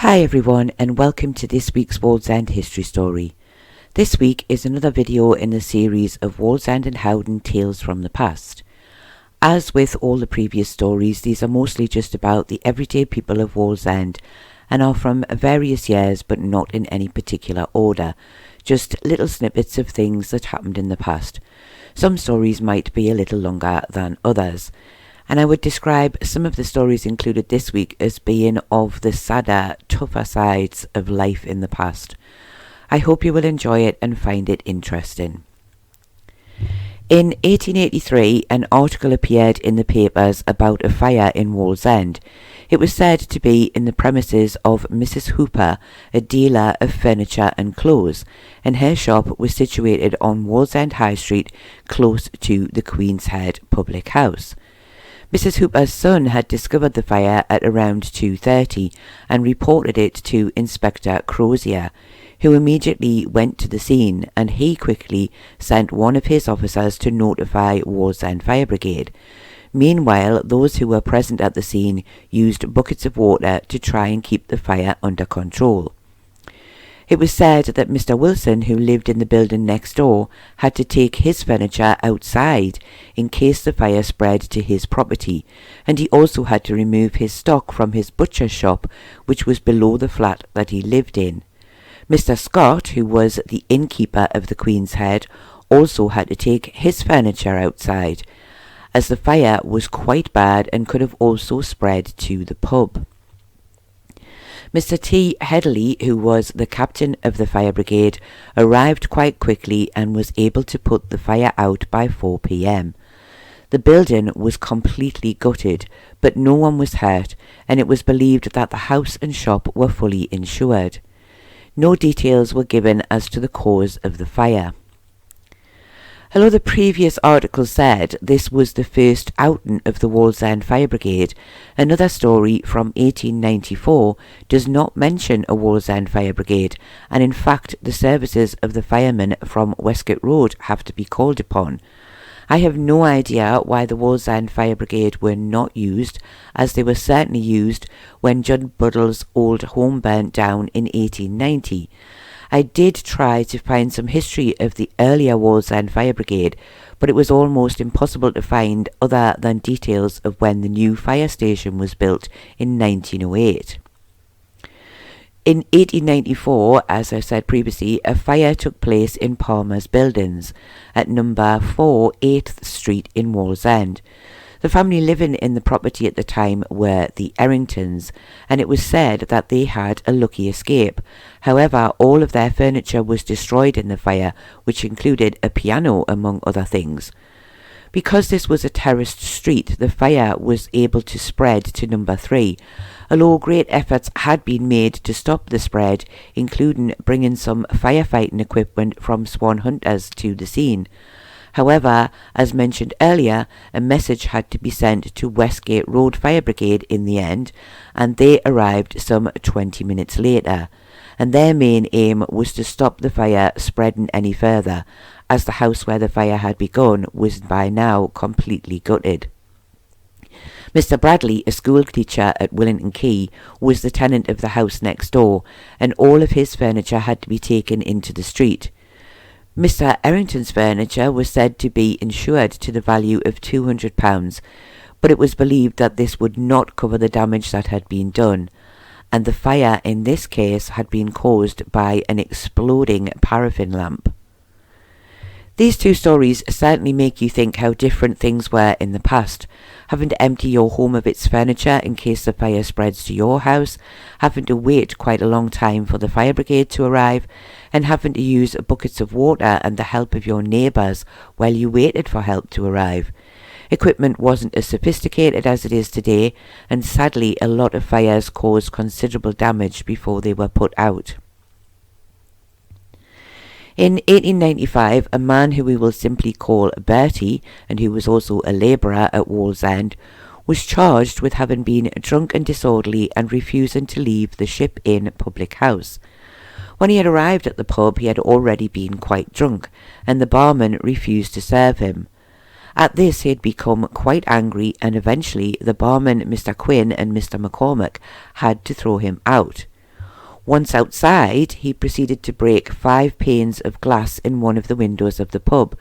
Hi everyone, and welcome to this week's Wallsend history story. This week is another video in the series of Wallsend and Howden Tales from the Past. As with all the previous stories, these are mostly just about the everyday people of Wallsend and are from various years but not in any particular order, just little snippets of things that happened in the past. Some stories might be a little longer than others, and I would describe some of the stories included this week as being of the sadder, tougher sides of life in the past. I hope you will enjoy it and find it interesting. In 1883, an article appeared in the papers about a fire in Wallsend. It was said to be in the premises of Mrs. Hooper, a dealer of furniture and clothes, and her shop was situated on Wallsend High Street, close to the Queen's Head public house. Mrs. Hooper's son had discovered the fire at around 2:30 and reported it to Inspector Crozier, who immediately went to the scene, and he quickly sent one of his officers to notify Wallsend Fire Brigade. Meanwhile, those who were present at the scene used buckets of water to try and keep the fire under control. It was said that Mr. Wilson, who lived in the building next door, had to take his furniture outside in case the fire spread to his property, and he also had to remove his stock from his butcher's shop, which was below the flat that he lived in. Mr. Scott, who was the innkeeper of the Queen's Head, also had to take his furniture outside, as the fire was quite bad and could have also spread to the pub. Mr. T. Headley, who was the captain of the fire brigade, arrived quite quickly and was able to put the fire out by 4 p.m. The building was completely gutted, but no one was hurt, and it was believed that the house and shop were fully insured. No details were given as to the cause of the fire. Although the previous article said this was the first outing of the Wallsend Fire Brigade, another story from 1894 does not mention a Wallsend Fire Brigade, and in fact the services of the firemen from Westgate Road have to be called upon. I have no idea why the Wallsend Fire Brigade were not used, as they were certainly used when Judd Buddle's old home burnt down in 1890. I did try to find some history of the earlier Wallsend Fire Brigade, but it was almost impossible to find other than details of when the new fire station was built in 1908. In 1894, as I said previously, a fire took place in Palmer's Buildings at number 4 8th Street in Wallsend. The family living in the property at the time were the Erringtons, and it was said that they had a lucky escape. However, all of their furniture was destroyed in the fire, which included a piano among other things. Because this was a terraced street, the fire was able to spread to number 3, although great efforts had been made to stop the spread, including bringing some firefighting equipment from Swan Hunters to the scene. However, as mentioned earlier, a message had to be sent to Westgate Road Fire Brigade in the end, and they arrived some 20 minutes later, and their main aim was to stop the fire spreading any further, as the house where the fire had begun was by now completely gutted. Mr. Bradley, a school teacher at Willington Quay, was the tenant of the house next door, and all of his furniture had to be taken into the street. Mr. Errington's furniture was said to be insured to the value of £200, but it was believed that this would not cover the damage that had been done, and the fire in this case had been caused by an exploding paraffin lamp. These two stories certainly make you think how different things were in the past, having to empty your home of its furniture in case the fire spreads to your house, having to wait quite a long time for the fire brigade to arrive, and having to use buckets of water and the help of your neighbours while you waited for help to arrive. Equipment wasn't as sophisticated as it is today, and sadly a lot of fires caused considerable damage before they were put out. In 1895, a man who we will simply call Bertie, and who was also a labourer at Wallsend, was charged with having been drunk and disorderly and refusing to leave the Ship Inn public house. When he had arrived at the pub, he had already been quite drunk, and the barman refused to serve him. At this he had become quite angry, and eventually the barman Mr. Quinn and Mr. McCormack had to throw him out. Once outside, he proceeded to break 5 panes of glass in one of the windows of the pub,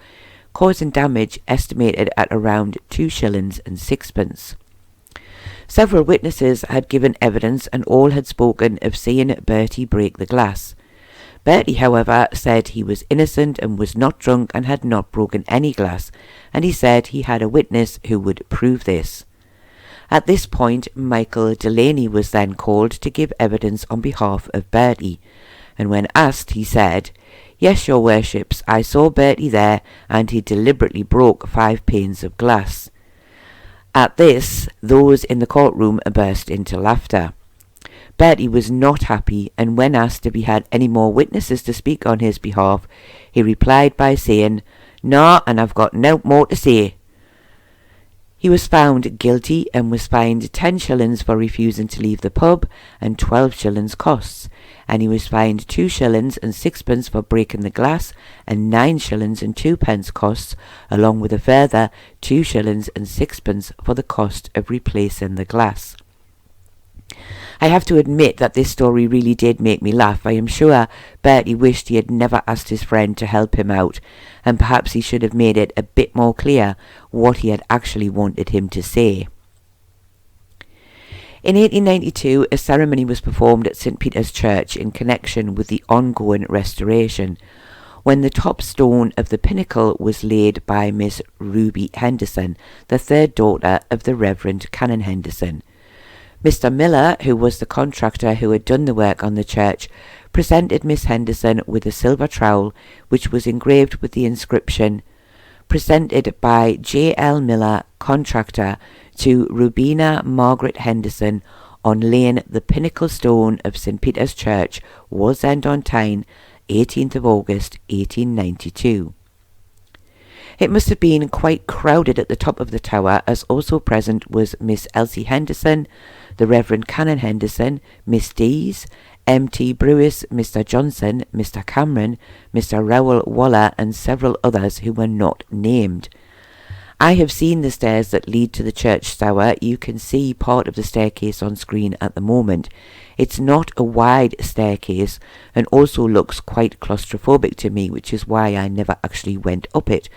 causing damage estimated at around 2 shillings and sixpence. Several witnesses had given evidence and all had spoken of seeing Bertie break the glass. Bertie, however, said he was innocent and was not drunk and had not broken any glass, and he said he had a witness who would prove this. At this point, Michael Delaney was then called to give evidence on behalf of Bertie, and when asked, he said, "Yes, your worships, I saw Bertie there, and he deliberately broke 5 panes of glass." At this, those in the courtroom burst into laughter. Bertie was not happy, and when asked if he had any more witnesses to speak on his behalf, he replied by saying, "No, and I've got no more to say." He was found guilty and was fined 10 shillings for refusing to leave the pub and 12 shillings costs, and he was fined 2 shillings and sixpence for breaking the glass and 9 shillings and 2 pence costs, along with a further 2 shillings and sixpence for the cost of replacing the glass. I have to admit that this story really did make me laugh. I am sure Bertie wished he had never asked his friend to help him out, and perhaps he should have made it a bit more clear what he had actually wanted him to say. In 1892, a ceremony was performed at St. Peter's Church in connection with the ongoing restoration, when the top stone of the pinnacle was laid by Miss Ruby Henderson, the third daughter of the Reverend Canon Henderson. Mr. Miller, who was the contractor who had done the work on the church, presented Miss Henderson with a silver trowel which was engraved with the inscription, "Presented by J. L. Miller, contractor, to Rubina Margaret Henderson on laying the pinnacle stone of St. Peter's Church, Wallsend-on-Tyne, 18th of August, 1892. It must have been quite crowded at the top of the tower, as also present was Miss Elsie Henderson, the Reverend Canon Henderson, Miss Dees, M.T. Brewis, Mr. Johnson, Mr. Cameron, Mr. Rowell Waller, and several others who were not named. I have seen the stairs that lead to the church tower. You can see part of the staircase on screen at the moment. It's not a wide staircase and also looks quite claustrophobic to me, which is why I never actually went up it.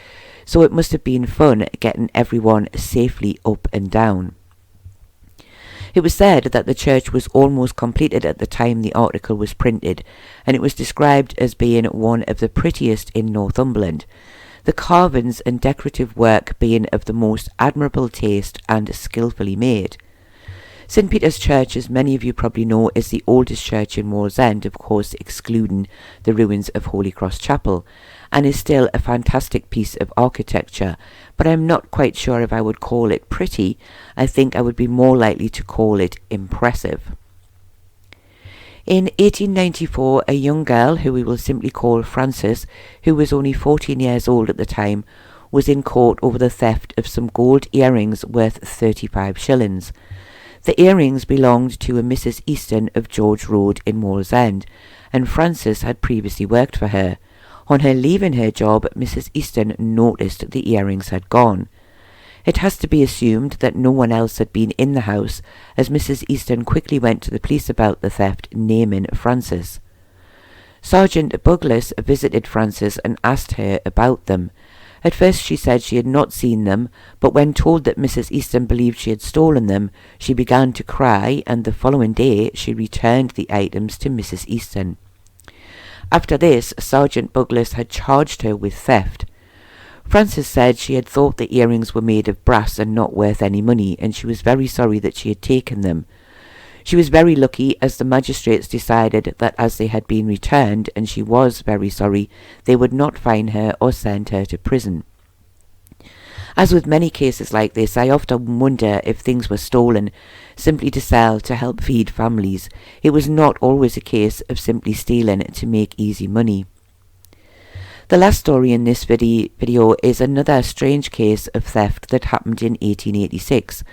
So it must have been fun getting everyone safely up and down. It was said that the church was almost completed at the time the article was printed, and it was described as being one of the prettiest in Northumberland, the carvings and decorative work being of the most admirable taste and skilfully made. St. Peter's Church, as many of you probably know, is the oldest church in Wallsend, of course excluding the ruins of Holy Cross Chapel, and is still a fantastic piece of architecture, but I'm not quite sure if I would call it pretty. I think I would be more likely to call it impressive. In 1894, a young girl, who we will simply call Frances, who was only 14 years old at the time, was in court over the theft of some gold earrings worth 35 shillings. The earrings belonged to a Mrs. Easton of George Road in Wallsend, and Frances had previously worked for her. On her leaving her job, Mrs. Easton noticed the earrings had gone. It has to be assumed that no one else had been in the house, as Mrs. Easton quickly went to the police about the theft, naming Frances. Sergeant Douglas visited Frances and asked her about them. At first she said she had not seen them, but when told that Mrs. Easton believed she had stolen them, she began to cry, and the following day she returned the items to Mrs. Easton. After this, Sergeant Douglas had charged her with theft. Frances said she had thought the earrings were made of brass and not worth any money, and she was very sorry that she had taken them. She was very lucky, as the magistrates decided that as they had been returned, and she was very sorry, they would not fine her or send her to prison. As with many cases like this, I often wonder if things were stolen simply to sell to help feed families. It was not always a case of simply stealing to make easy money. The last story in this video is another strange case of theft that happened in 1886,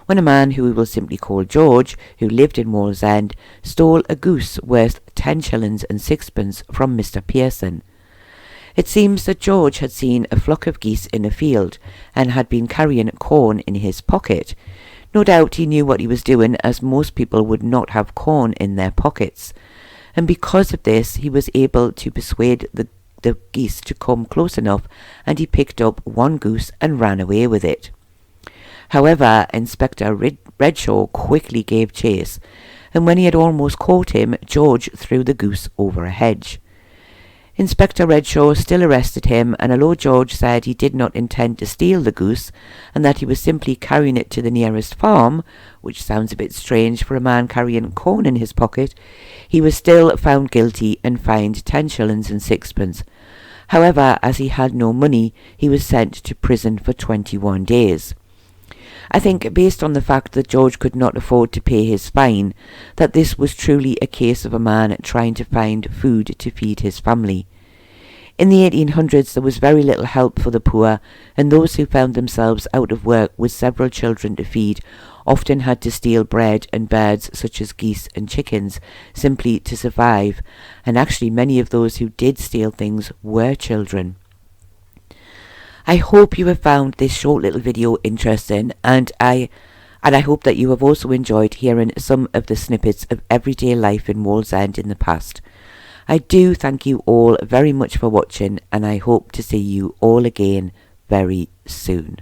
when a man who we will simply call George, who lived in Wallsend, stole a goose worth 10 shillings and sixpence from Mr. Pearson. It seems that George had seen a flock of geese in a field, and had been carrying corn in his pocket. No doubt he knew what he was doing, as most people would not have corn in their pockets. and because of this he was able to persuade the geese to come close enough, and he picked up one goose and ran away with it. However, Inspector Redshaw quickly gave chase, and when he had almost caught him, George threw the goose over a hedge. Inspector Redshaw still arrested him, and although George said he did not intend to steal the goose and that he was simply carrying it to the nearest farm, which sounds a bit strange for a man carrying corn in his pocket, he was still found guilty and fined 10 shillings and sixpence. However, as he had no money, he was sent to prison for 21 days. I think, based on the fact that George could not afford to pay his fine, that this was truly a case of a man trying to find food to feed his family. In the 1800s there was very little help for the poor, and those who found themselves out of work with several children to feed often had to steal bread and birds such as geese and chickens simply to survive, and actually many of those who did steal things were children. I hope you have found this short little video interesting, and I hope that you have also enjoyed hearing some of the snippets of everyday life in Wallsend in the past. I do thank you all very much for watching, and I hope to see you all again very soon.